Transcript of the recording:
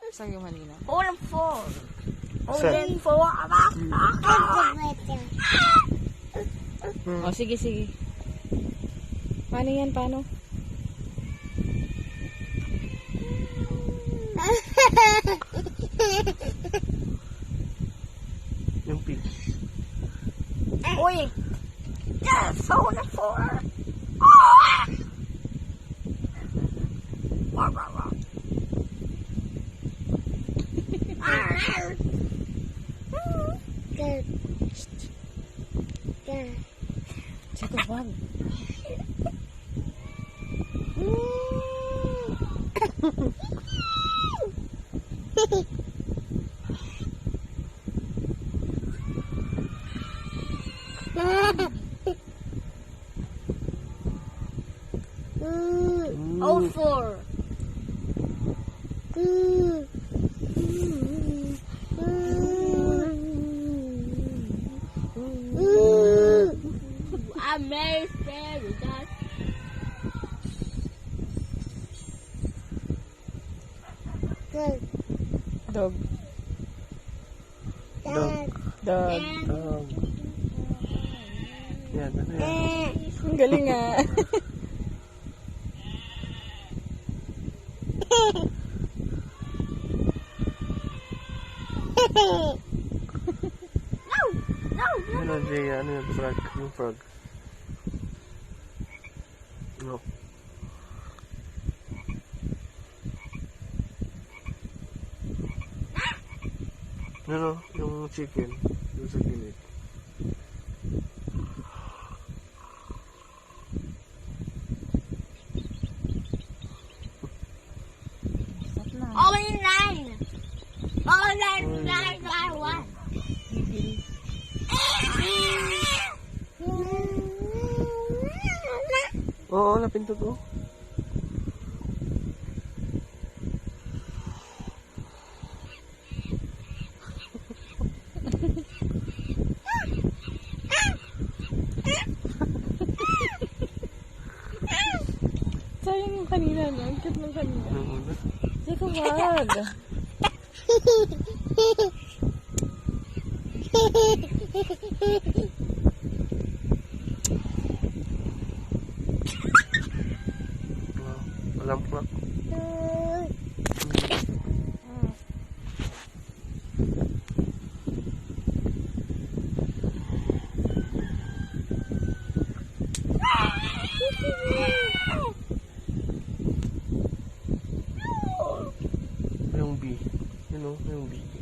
Sa'yo manina. All four. Saan? All four. O, sige, sige. Paano yan? Paano? Yung pig. Uy. Yes, all four. Good. Good. Sito, wag. All four. I'm very scary, guys. Good. Dog. Dog. Dog. Dog. Yan, ano yan? Ang galing nga. Ano, Jeya? Ano yung frog? Yung frog. No. Ano, yung chicken. Yung sa gilid. Only nine. Only nine. One. Oo, napindot oh. Sayang yung kanina, no? Ang cute ng kanina. Ano na? Sito, wag. Wow, walang frog. Yung bee. You know, yung bee.